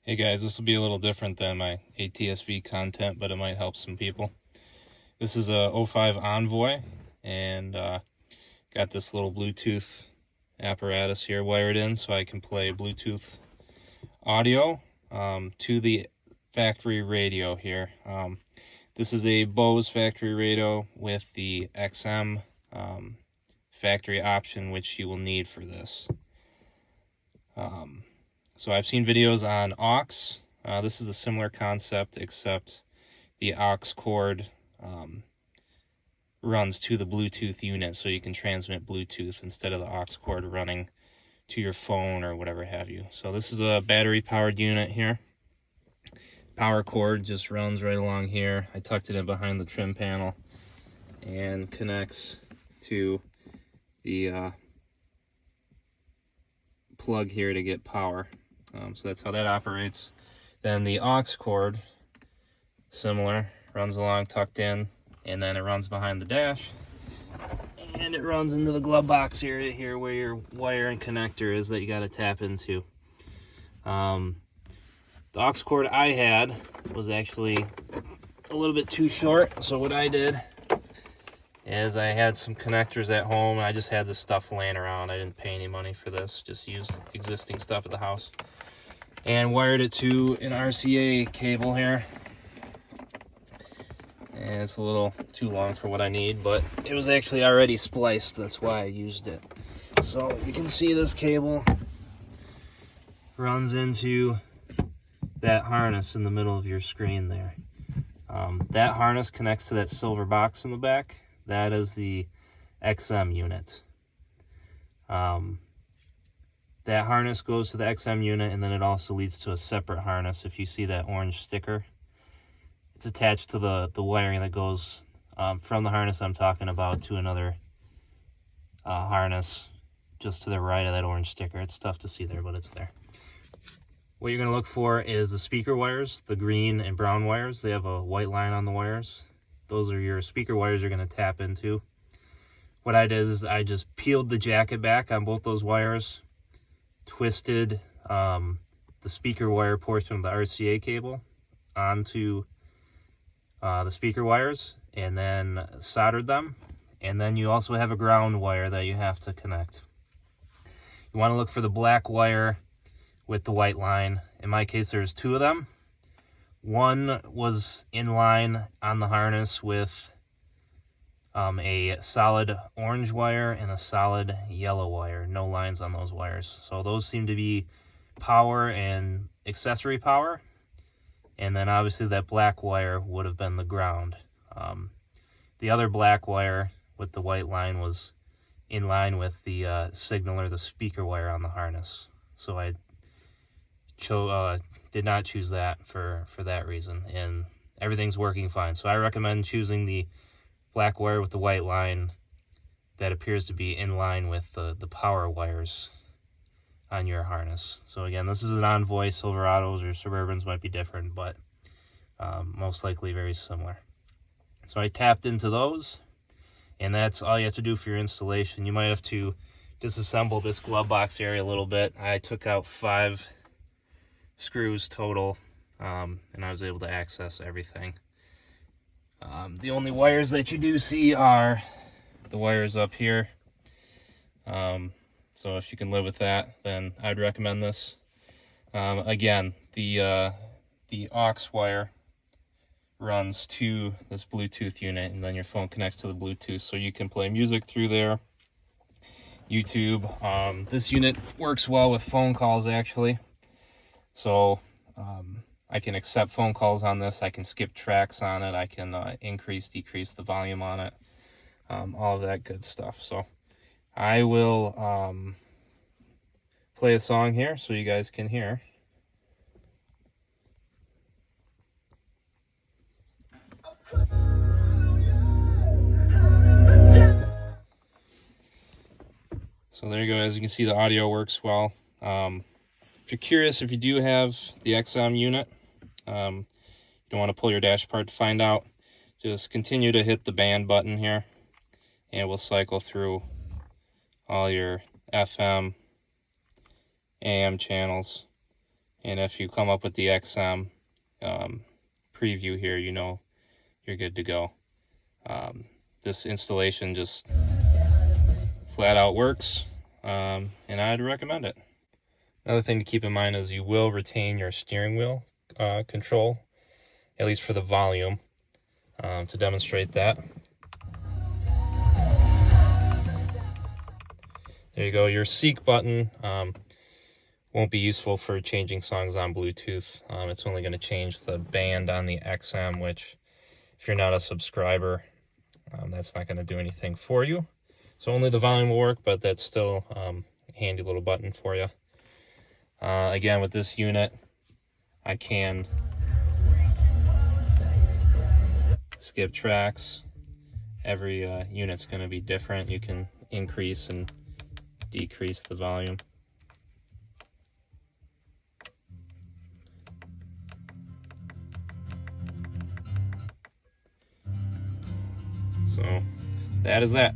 Hey guys, this will be a little different than my ATSV content, but it might help some people. This is a 05 Envoy, and got this little Bluetooth apparatus here wired in so I can play Bluetooth audio to the factory radio here. This is a Bose factory radio with the XM factory option, which you will need for this. So I've seen videos on AUX. This is a similar concept, except the AUX cord runs to the Bluetooth unit, so you can transmit Bluetooth instead of the AUX cord running to your phone or whatever have you. So this is a battery-powered unit here. Power cord just runs right along here. I tucked it in behind the trim panel and connects to the plug here to get power. So that's how that operates. Then the aux cord, similar, runs along tucked in, and then it runs behind the dash, and it runs into the glove box area here where your wire and connector is that you got to tap into. The aux cord I had was actually a little bit too short, so what I did is I had some connectors at home. I just had this stuff laying around. I didn't pay any money for this, just used existing stuff at the house, and wired it to an RCA cable here. And it's a little too long for what I need, but it was actually already spliced. That's why I used it. So you can see this cable runs into that harness in the middle of your screen there. That harness connects to that silver box in the back. That is the XM unit. That harness goes to the XM unit, and then it also leads to a separate harness. If you see that orange sticker, it's attached to the wiring that goes from the harness I'm talking about to another harness just to the right of that orange sticker. It's tough to see there, but it's there. What you're going to look for is the speaker wires, the green and brown wires. They have a white line on the wires. Those are your speaker wires you're going to tap into. What I did is I just peeled the jacket back on both those wires, twisted the speaker wire portion of the RCA cable onto the speaker wires, and then soldered them. And then you also have a ground wire that you have to connect. You want to look for the black wire with the white line. In my case, there's two of them. One was in line on the harness with a solid orange wire and a solid yellow wire. No lines on those wires. So those seem to be power and accessory power. And then obviously that black wire would have been the ground. The other black wire with the white line was in line with the signal or the speaker wire on the harness. So I did not choose that for that reason, and everything's working fine. So I recommend choosing the black wire with the white line that appears to be in line with the power wires on your harness. So again, this is an Envoy. Silverados or Suburbans might be different, but most likely very similar. So I tapped into those, and that's all you have to do for your installation. You might have to disassemble this glove box area a little bit. I took out 5 screws total, and I was able to access everything. The only wires that you do see are the wires up here. So if you can live with that, then I'd recommend this. Again, the aux wire runs to this Bluetooth unit, and then your phone connects to the Bluetooth, so you can play music through there, YouTube. This unit works well with phone calls, actually. So I can accept phone calls on this. I can skip tracks on it. I can increase, decrease the volume on it. All of that good stuff. So I will play a song here so you guys can hear. So there you go. As you can see, the audio works well. If you're curious, if you do have the XM unit, you don't want to pull your dash apart to find out, just continue to hit the band button here, and it will cycle through all your FM, AM channels And if you come up with the XM preview here, you know you're good to go. This installation just flat out works, and I'd recommend it. Another thing to keep in mind is you will retain your steering wheel control, at least for the volume. To demonstrate that, there you go. Your seek button won't be useful for changing songs on Bluetooth. It's only going to change the band on the XM, which if you're not a subscriber, that's not going to do anything for you. So only the volume will work, but that's still a handy little button for you. Again, with this unit, I can skip tracks. Every unit's going to be different. You can increase and decrease the volume. So that is that.